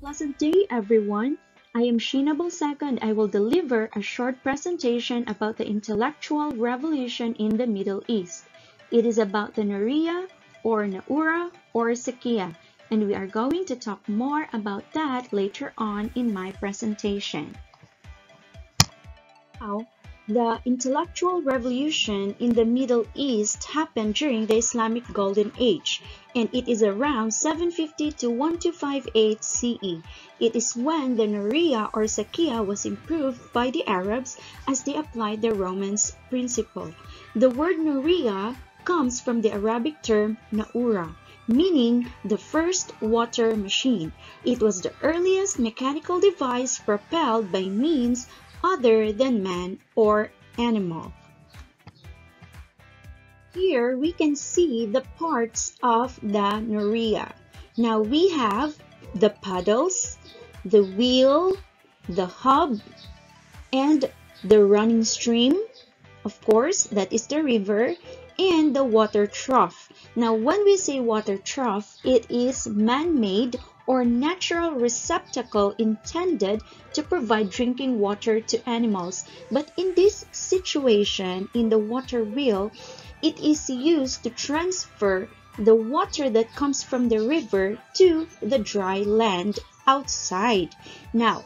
Pleasant day, everyone. I am Sheena Balseca and I will deliver a short presentation about the intellectual revolution in the Middle East. It is about the Nuria or Naura or Sakia, and we are going to talk more about that later on in my presentation. Now, the intellectual revolution in the Middle East happened during the Islamic Golden Age, and it is around 750 to 1258 CE. It is when the Nuria or Sakia was improved by the Arabs as they applied the Romans' principle. The word Nuria comes from the Arabic term Naura, meaning the first water machine. It was the earliest mechanical device propelled by means other than man or animal. Here we can see the parts of the Nuria. Now we have the paddles, the wheel, the hub, and the running stream. Of course, that is the river, and the water trough. Now when we say water trough, it is man-made or natural receptacle intended to provide drinking water to animals. But in this situation, in the water wheel, it is used to transfer the water that comes from the river to the dry land outside. Now,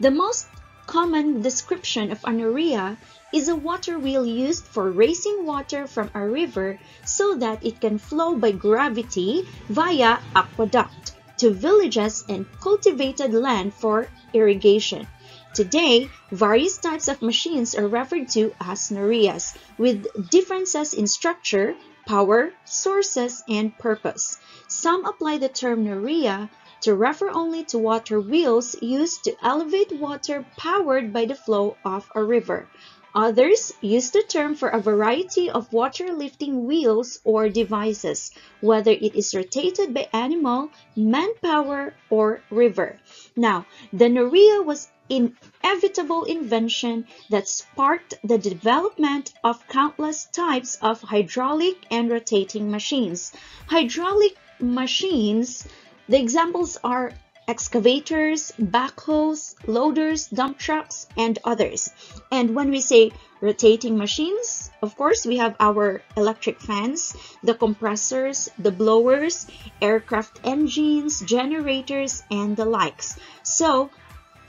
the most common description of a Nuria is a water wheel used for raising water from a river so that it can flow by gravity via aqueduct to villages and cultivated land for irrigation. Today, various types of machines are referred to as Nurias, with differences in structure, power, sources, and purpose. Some apply the term Nuria to refer only to water wheels used to elevate water powered by the flow of a river. Others use the term for a variety of water-lifting wheels or devices, whether it is rotated by animal, manpower, or river. Now, the Nuria was an inevitable invention that sparked the development of countless types of hydraulic and rotating machines. Hydraulic machines, the examples are excavators, backhoes, loaders, dump trucks, and others. And when we say rotating machines, of course, we have our electric fans, the compressors, the blowers, aircraft engines, generators, and the likes. So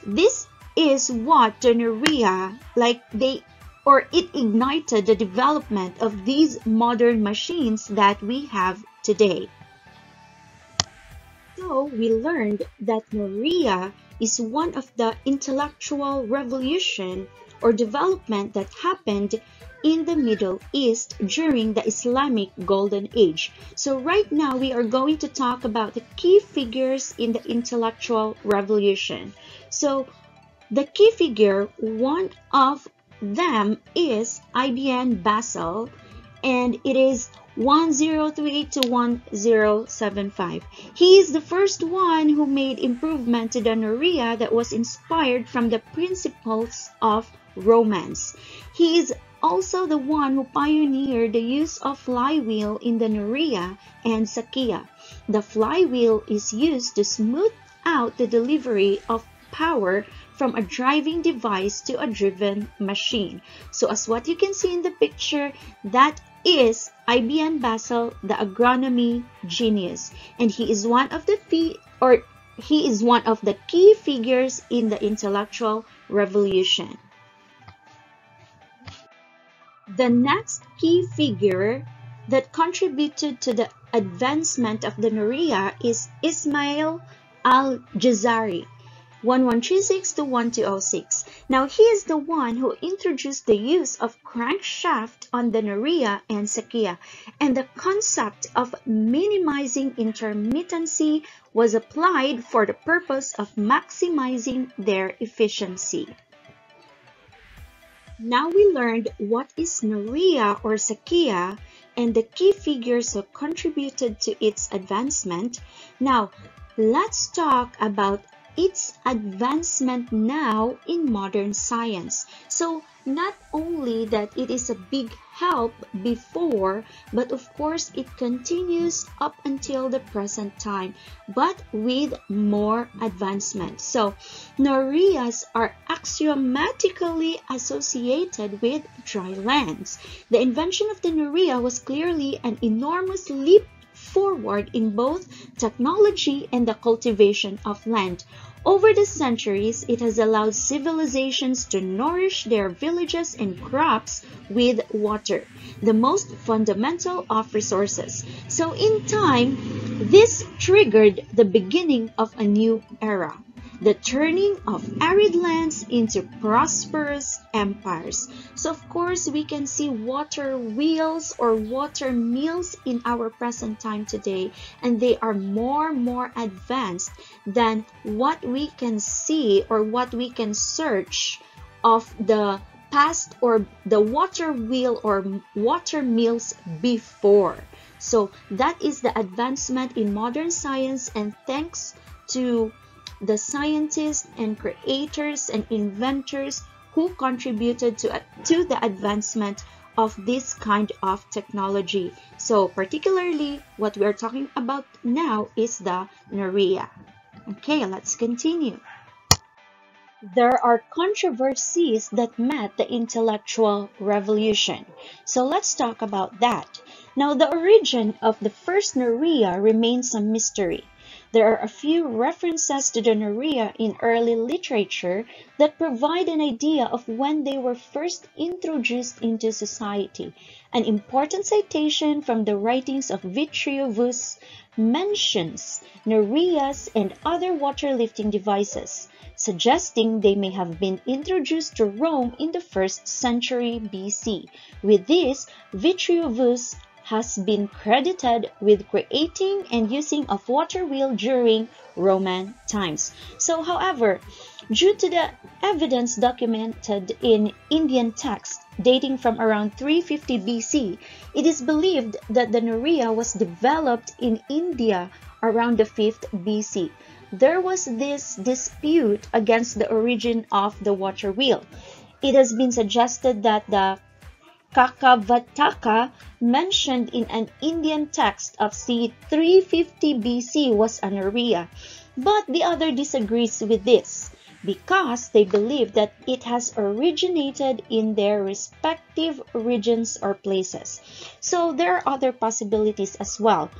this is what the Nuria, it ignited the development of these modern machines that we have today. So we learned that Nuria is one of the intellectual revolution or development that happened in the Middle East during the Islamic Golden Age. So right now we are going to talk about the key figures in the intellectual revolution. So the key figure, one of them is Ibn Basil, and it is 1038 to 1075. He is the first one who made improvement to the Nuria that was inspired from the principles of Romance. He is also the one who pioneered the use of flywheel in the Nuria and Sakia. The flywheel is used to smooth out the delivery of power from a driving device to a driven machine. So as what you can see in the picture, that is Ibn Basil, the agronomy genius, and he is one of the key figures in the intellectual revolution. The next key figure that contributed to the advancement of the Nuria is Ismail al-Jazari, 1136 to 1206. Now he is the one who introduced the use of crankshaft on the Nuria and Sakia, and the concept of minimizing intermittency was applied for the purpose of maximizing their efficiency. Now we learned what is Nuria or Sakia and the key figures who contributed to its advancement. Now let's talk about its advancement now in modern science. So not only that it is a big help before, but of course it continues up until the present time, but with more advancement. So Norias are axiomatically associated with dry lands. The invention of the Nuria was clearly an enormous leap forward in both technology and the cultivation of land. Over the centuries, it has allowed civilizations to nourish their villages and crops with water, the most fundamental of resources. So in time, this triggered the beginning of a new era, the turning of arid lands into prosperous empires. So of course, we can see water wheels or water mills in our present time today, and they are more advanced than what we can see or what we can search of the past or the water wheel or water mills before. So that is the advancement in modern science, and thanks to the scientists and creators and inventors who contributed to the advancement of this kind of technology. So particularly what we're talking about now is the Nuria. Okay, let's continue. There are controversies that met the intellectual revolution. So let's talk about that. Now, the origin of the first Nuria remains a mystery. There are a few references to the Nuria in early literature that provide an idea of when they were first introduced into society. An important citation from the writings of Vitruvius mentions Nurias and other water lifting devices, suggesting they may have been introduced to Rome in the 1st century BC. With this, Vitruvius has been credited with creating and using a water wheel during Roman times. So, however, due to the evidence documented in Indian texts dating from around 350 BC, it is believed that the Nuria was developed in India around the 5th BC. There was this dispute against the origin of the water wheel. It has been suggested that the Kakavataka mentioned in an Indian text of c. 350 BC was a Nuria, but the other disagrees with this because they believe that it has originated in their respective regions or places. So there are other possibilities as well.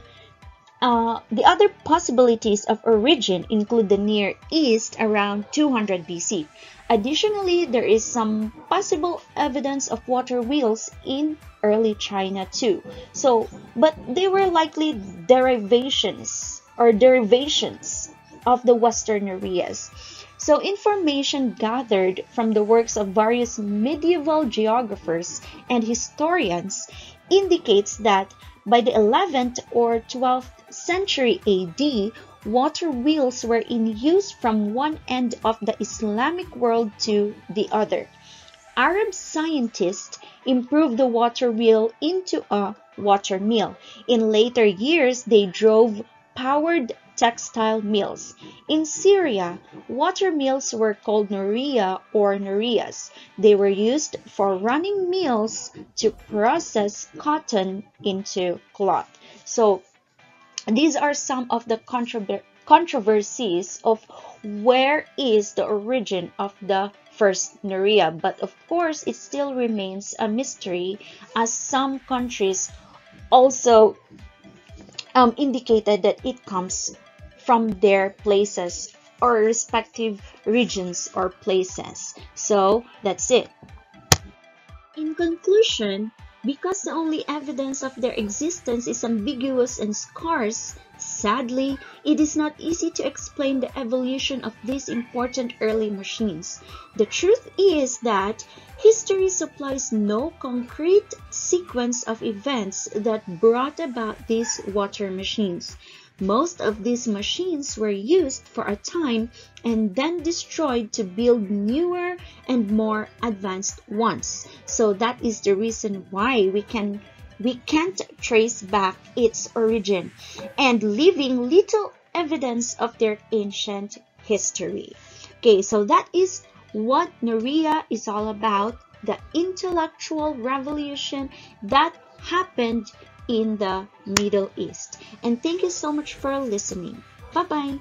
The other possibilities of origin include the Near East around 200 BC. Additionally, there is some possible evidence of water wheels in early China too. So, but they were likely derivations of the Western Nurias. So, information gathered from the works of various medieval geographers and historians indicates that by the 11th or 12th century AD, water wheels were in use from one end of the Islamic world to the other. Arab scientists improved the water wheel into a water mill. In later years, they drove powered textile mills. In Syria, water mills were called Nuria or Nurias. They were used for running mills to process cotton into cloth. So, these are some of the controversies of where is the origin of the first Nuria. But of course, it still remains a mystery, as some countries also indicated that it comes from their places or respective regions or places. So that's it. In conclusion, because the only evidence of their existence is ambiguous and scarce, sadly, it is not easy to explain the evolution of these important early machines. The truth is that history supplies no concrete sequence of events that brought about these water machines. Most of these machines were used for a time and then destroyed to build newer and more advanced ones. So that is the reason why we can't trace back its origin, and leaving little evidence of their ancient history. Okay, so that is what Nuria is all about, the intellectual revolution that happened in the Middle East. And thank you so much for listening. Bye bye.